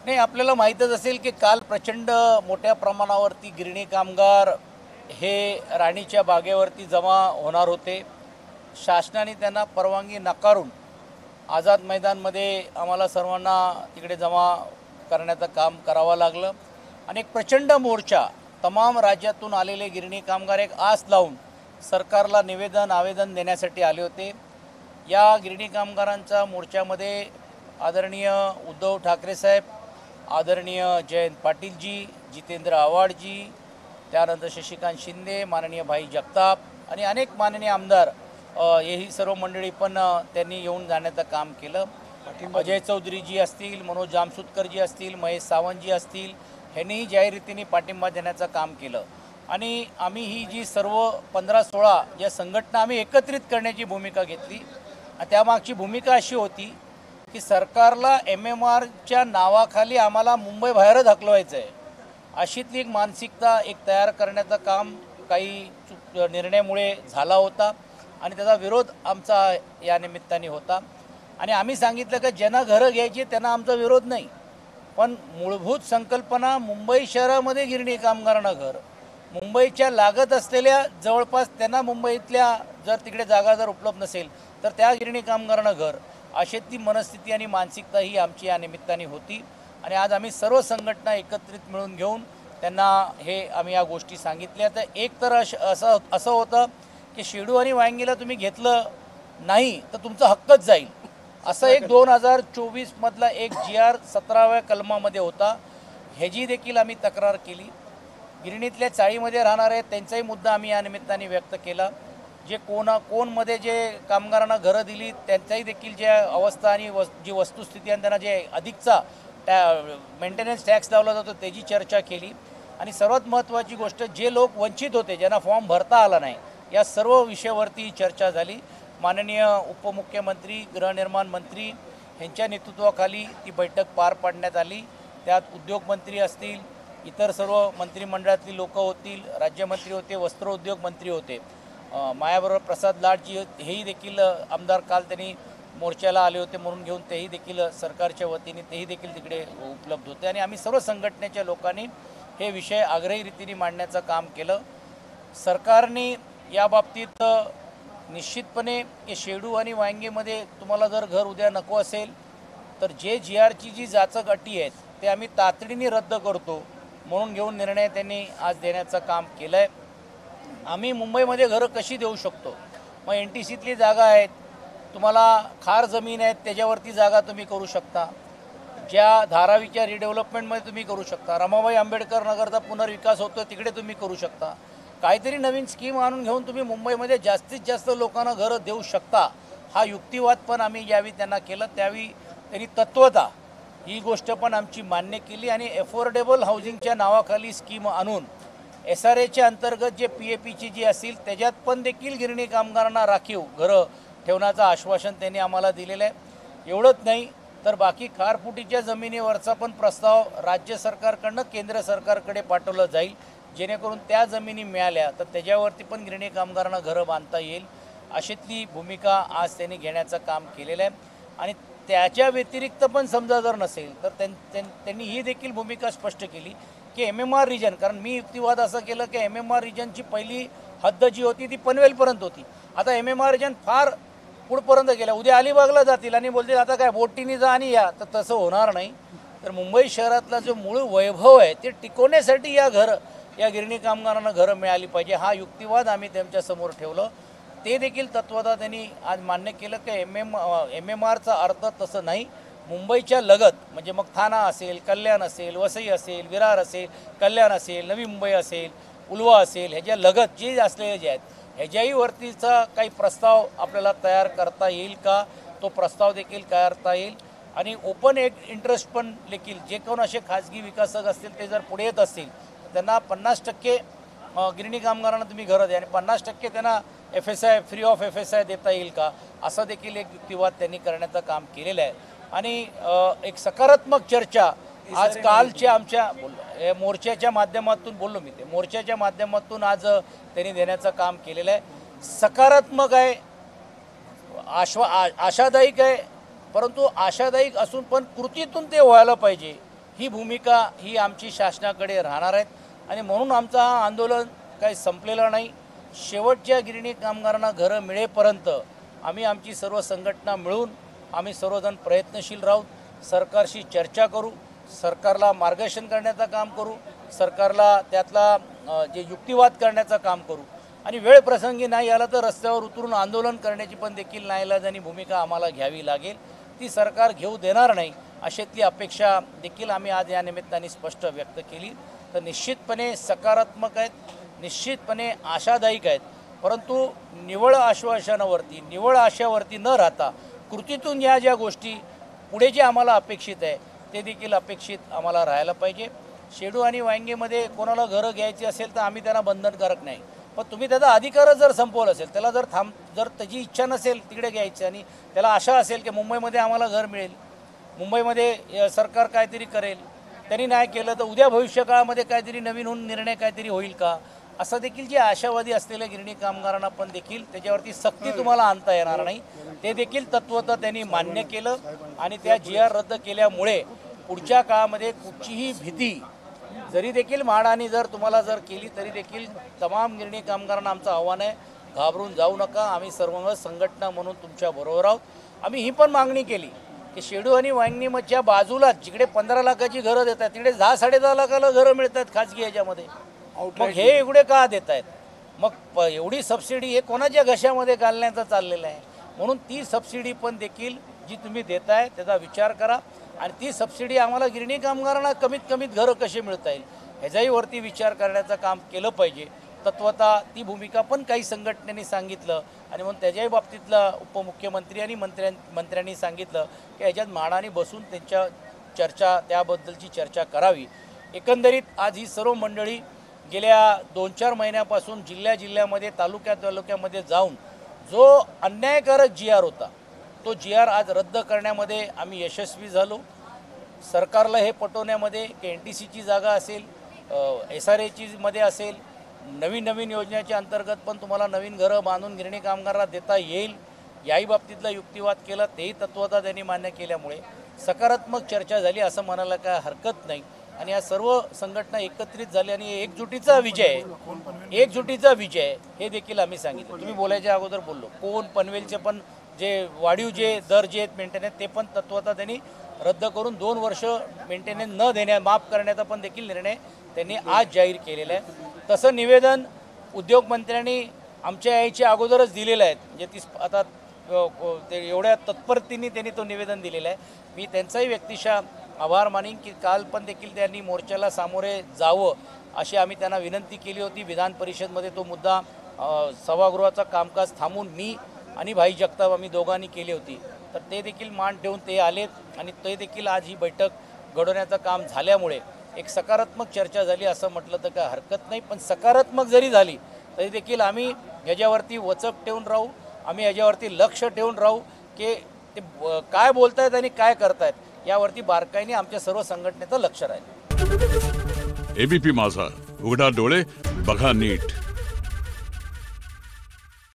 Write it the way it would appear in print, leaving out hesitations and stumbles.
नाही, आपल्याला माहीतच असेल की काल प्रचंड मोठ्या प्रमाणावरती गिरणी कामगार हे राणीच्या बागेवरती जमा होणार होते. शासनाने त्यांना परवानगी नाकारून आझाद मैदानमध्ये आम्हाला सर्वांना तिकडे जमा करण्याचं काम करावं लागलं. आणि एक प्रचंड मोर्चा, तमाम राज्यातून आलेले गिरणी कामगार एक आस लावून सरकारला आवेदन देण्यासाठी आले होते. या गिरणी कामगारांच्या मोर्चामध्ये आदरणीय उद्धव ठाकरे साहेब, आदरणीय जयंत पाटीलजी, जितेंद्र आव्हाडजी, त्यानंतर शशिकांत शिंदे, माननीय भाई जगताप आणि अनेक माननीय आमदार ही सर्व मंडळी पण त्यांनी येऊन जाण्याचं काम केलं. अजय चौधरीजी असतील, मनोज जामसुतकरजी असतील, महेश सावंतजी असतील, ह्यांनीही जाहीर रीतीने पाठिंबा देण्याचं काम केलं. आणि आम्ही ही जी सर्व 15-16 ज्या संघटना आम्ही एकत्रित करण्याची भूमिका घेतली, त्यामागची भूमिका अशी होती की सरकारला MMRच्या नावाखाली आम्हाला मुंबई बाहेरच हकलवायचं आहे, अशीतली एक मानसिकता तयार करण्याचं काम काही निर्णयामुळे झाला होता आणि त्याचा विरोध आमचा या निमित्ताने होता. आणि आम्ही सांगितलं की ज्यांना घरं घ्यायची त्यांना आमचा विरोध नाही, पण मूलभूत संकल्पना मुंबई शहरामध्ये गिरणी कामगारांना घर, मुंबईच्या लागत असलेल्या जवळपास त्यांना मुंबईतल्या जर तिकडे जागा जर उपलब्ध नसेल तर त्या गिरणी कामगारांना घर, अशी ती मनस्थिती आणि मानसिकता ही आमची या निमित्ताने होती. आणि आज आम्ही सर्व संघटना एकत्रित मिळून घेऊन त्यांना आम्ही या गोष्टी सांगितल्या. तर एक तर असं होतं की शेडू आणि वांगीला तुम्ही घेतलं नाही तर तुमचा हक्कच जाईल, असं एक 2024मधला एक GR 17व्या कलमामध्ये होता. ह्याची देखील आम्ही तक्रार केली. गिरणीतल्या चाळीमध्ये राहणार आहेत त्यांचाही मुद्दा आम्ही या निमित्ताने व्यक्त केला. जे कोणमध्ये जे कामगारांना घरं दिली त्यांचाही देखील जे अवस्था आणि जी वस्तुस्थिती आणि त्यांना जे अधिकचा मेंटेनन्स टॅक्स लावला जातो त्याची चर्चा केली. आणि सर्वात महत्त्वाची गोष्ट, जे लोक वंचित होते, ज्यांना फॉर्म भरता आला नाही, या सर्व विषयावरती चर्चा झाली. माननीय उपमुख्यमंत्री, गृहनिर्माण मंत्री यांच्या नेतृत्वाखाली ती बैठक पार पाडण्यात आली. त्यात उद्योगमंत्री असतील, इतर सर्व मंत्रिमंडळातली लोक होतील, राज्यमंत्री होते, वस्त्रोद्योग मंत्री होते, माझ्याबरोबर प्रसाद लाडजी हेही देखील आमदार काल त्यांनी मोर्चाला आले होते म्हणून घेऊन तेही देखील सरकारच्या वतीने तेही देखील तिकडे उपलब्ध होते. आणि आम्ही सर्व संघटनेच्या लोकांनी हे विषय आग्रही रीतीने मांडण्याचं काम केलं. सरकारने याबाबतीत निश्चितपणे शेडू आणि वांगीमध्ये तुम्हाला जर घर उद्या नको असेल तर जे GRची जी जाचक अटी आहेत ते आम्ही तातडीने रद्द करतो म्हणून घेऊन निर्णय त्यांनी आज देण्याचं काम केलं आहे. आम्ही मुंबईमध्ये घरं कशी देऊ शकतो? मग NTCतली जागा आहेत, तुम्हाला खार जमीन आहेत त्याच्यावरती जागा तुम्ही करू शकता, ज्या धारावीच्या रिडेव्हलपमेंटमध्ये तुम्ही करू शकता, रमाबाई आंबेडकर नगरचा पुनर्विकास होतो तिकडे तुम्ही करू शकता. काहीतरी नवीन स्कीम आणून घेऊन तुम्ही मुंबईमध्ये जास्तीत जास्त लोकांना घरं देऊ शकता. हा युक्तिवाद पण आम्ही ज्यावेळी त्यांना केलं त्यावेळी त्यांनी तत्वता ही गोष्ट पण आमची मान्य केली. आणि अफोर्डेबल हाऊसिंगच्या नावाखाली स्कीम आणून SRAच्या अंतर्गत जे PAPची जी असतील त्याच्यात पण देखील गिरणी कामगारांना राखीव घरं ठेवण्याचं आश्वासन त्यांनी आम्हाला दिलेलं आहे. एवढंच नाही तर बाकी खारफुटीच्या जमिनीवरचा पण प्रस्ताव राज्य सरकारकडनं केंद्र सरकारकडे पाठवलं जाईल, जेणेकरून त्या जमिनी मिळाल्या तर त्याच्यावरती पण गिरणी कामगारांना घरं बांधता येईल, अशीतली भूमिका आज त्यांनी घेण्याचं काम केलेलं आहे. आणि त्याच्या व्यतिरिक्त पण समजा जर नसेल तर त्यांनी ही देखील भूमिका स्पष्ट केली की MMR रिजन, कारण मी युक्तिवाद असं केलं की MMR रिजनची पहिली हद्द जी होती ती पनवेलपर्यंत होती. आता MMR रिजन फार पुढपर्यंत गेला, उद्या अलिबागला जातील आणि बोलतील आता काय बोटीने जा आणि या, तर तसं होणार नाही. तर मुंबई शहरातला जो मूळ वैभव आहे ते टिकवण्यासाठी या गिरणी कामगारांना घरं मिळाली पाहिजे, हा युक्तिवाद आम्ही त्यांच्यासमोर ठेवलं. ते देखील तत्वता त्यांनी आज मान्य केलं की MMRचा अर्थ तसं नाही. मुंबईच्या लगत म्हणजे मग ठाणा असेल, कल्याण असेल, वसई असेल, विरार असेल, कल्याण असेल, नवी मुंबई असेल, उल्वा असेल, ह्याच्या लगत जे असलेले जे आहेत ह्याच्याही वरतीचा काही प्रस्ताव आपल्याला तयार करता येईल का, तो प्रस्ताव देखील करता येईल. आणि ओपन इंटरेस्ट पण देखील जे कोण असे खाजगी विकासक असतील ते जर पुढे येत असतील त्यांना 50% गिरणी कामगारांना तुम्ही घरं द्या आणि 50% त्यांना FSI फ्री ऑफ FSI देता येईल का, असं देखील एक युक्तिवाद त्यांनी करण्याचं काम केलेलं आहे. आणि एक सकारात्मक चर्चा आज कालच्या आमच्या मोर्चाच्या माध्यमातून बोललो मी, ते मोर्चाच्या माध्यमातून आज त्यांनी देण्याचं काम केलेलं आहे. सकारात्मक आहे, आशादायक आहे, परंतु आशादायक असून पण कृतीतून ते व्हायला पाहिजे ही भूमिका ही आमची शासनाकडे राहणार आहेत आणि म्हणून आमचं हा आंदोलन काही संपलेलं नाही। शेवटच्या गिरणी कामगारांना घरं मिळेपर्यंत आम्ही आमची सर्व संघटना मिळून आम्ही सर्वजण प्रयत्नशील राहू, सरकारशी चर्चा करू, सरकारला मार्गदर्शन करण्याचं काम करू, सरकारला त्यातला जे युक्तिवाद करण्याचं काम करू आणि वेळ प्रसंगी नाही आला तर रस्त्यावर उतरून आंदोलन करण्याची पण देखील नाईलाजानी भूमिका आम्हाला घ्यावी लागेल। ती सरकार घेऊ देणार नाही अशातली अपेक्षा देखील आम्ही आज या निमित्ताने स्पष्ट व्यक्त केली। तर निश्चितपणे सकारात्मक आहेत, निश्चितपणे आशादायक आहेत, परंतु निव्वळ आश्वासनावरती निव्वळ आशावरती न राहता कृतीतून या ज्या गोष्टी पुढे जे आम्हाला अपेक्षित आहे ते देखील अपेक्षित आम्हाला राहायला पाहिजे। शेडू आणि वांगीमध्ये कोणाला घरं घ्यायची असेल तर आम्ही त्यांना बंधनकारक नाही, पण तुम्ही त्याचा अधिकारच जर संपवला असेल, त्याला जर त्याची इच्छा नसेल तिकडे घ्यायची आणि त्याला आशा असेल की मुंबईमध्ये आम्हाला घर मिळेल, मुंबईमध्ये सरकार काहीतरी करेल, त्यांनी नाही केलं तर उद्या भविष्यकाळामध्ये काहीतरी नवीन होऊन निर्णय काहीतरी होईल का, असं देखील जे आशावादी असलेल्या गिरणी कामगारांना पण देखील त्याच्यावरती सक्ती तुम्हाला आणता येणार नाही, ते देखील तत्वतः त्यांनी मान्य केलं आणि त्या GR रद्द केल्यामुळे पुढच्या काळामध्ये कुठचीही भीती जरी देखील म्हाडाने जर तुम्हाला जर केली तरी देखील तमाम गिरणी कामगारांना आमचं आव्हान आहे, घाबरून जाऊ नका, आम्ही सर्व संघटना म्हणून तुमच्या बरोबर आहोत। आम्ही ही पण मागणी केली की शेडू आणि वांगणीच्या बाजूला जिकडे 15 लाखाची घरं देतात तिकडे 10-10.5 लाखाला घरं मिळतात खाजगी याच्यामध्ये, मग हे एवढे का देत आहेत? मग एवढी सबसिडी हे कोणाच्या घशामध्ये घालण्याचं चाललेलं आहे? म्हणून ती सबसिडी पण देखील जी तुम्ही देताय त्याचा विचार करा आणि ती सबसिडी आम्हाला गिरणी कामगारांना कमीत कमीत घरं कसे मिळता येईल ह्याचाही वरती विचार करण्याचं काम केलं पाहिजे। तत्वतः ती भूमिका पण काही संघटनेने सांगितलं आणि म्हणून त्याच्याही बाबतीतलं उपमुख्यमंत्री आणि मंत्र्यांनी सांगितलं की ह्याच्यात म्हाडाने बसून त्यांच्या चर्चा त्याबद्दलची चर्चा करावी। एकंदरीत आज ही सर्व मंडळी गेल्या 2-4 महिन्यापासून जिल्ह्यामध्ये तालुक्यामध्ये जाऊन जो अन्यायकारक GR होता तो GR आज रद्द करण्यामध्ये आम्ही यशस्वी झालो। सरकारला हे पटवण्यामध्ये की NTCची जागा असेल, SRAची मध्ये असेल, नवीन योजनेच्या अंतर्गत पण तुम्हाला नवीन घरं बांधून गिरणी कामगारांना देता येईल, याही बाबतीतला युक्तिवाद केला, तेही तत्वतः त्यांनी मान्य केल्यामुळे सकारात्मक चर्चा झाली असं म्हणायला काय हरकत नाही आणि या सर्व संघटना एकत्रित झाल्या आणि एकजुटीचा विजय हे देखील आम्ही सांगितलं। तुम्ही बोलायच्या अगोदर बोललो कोण पनवेलचे पण जे वाढीव जे दर जे आहेत मेंटेनन्स ते पण तत्वतः त्यांनी रद्द करून 2 वर्ष मेंटेनन्स न माफ करण्याचा पण देखील निर्णय त्यांनी आज जाहीर केलेला आहे। तसं निवेदन उद्योगमंत्र्यांनी आमच्या यायच्या अगोदरच दिलेलं आहे, म्हणजे ती आता ते एवढ्या तत्परतेने त्यांनी तो निवेदन दिलेलं आहे। मी त्यांचाही व्यक्तिशः आभार मानीन की काल पण देखील त्यांनी मोर्चाला सामोरे जावं अशी आम्ही त्यांना विनंती केली होती। विधान परिषदमध्ये तो मुद्दा सभागृहाचा कामकाज थांबून मी आणि भाई जगताप आम्ही दोघांनी केली होती, तर ते देखील मान ठेवून ते आलेत आणि ते देखील आज ही बैठक घडवण्याचं काम झाल्यामुळे एक सकारात्मक चर्चा झाली असं म्हटलं तर काय हरकत नाही। पण सकारात्मक जरी झाली तरी देखील आम्ही ह्याच्यावरती वचक ठेवून राहू, आम्ही ह्याच्यावरती लक्ष ठेवून राहू की ते काय बोलतायत आणि काय करतायत यावरती बारकाईने आमच्या सर्व संघटनेचं लक्ष राहील। ABP माझा, उघडा डोळे बघा नीट।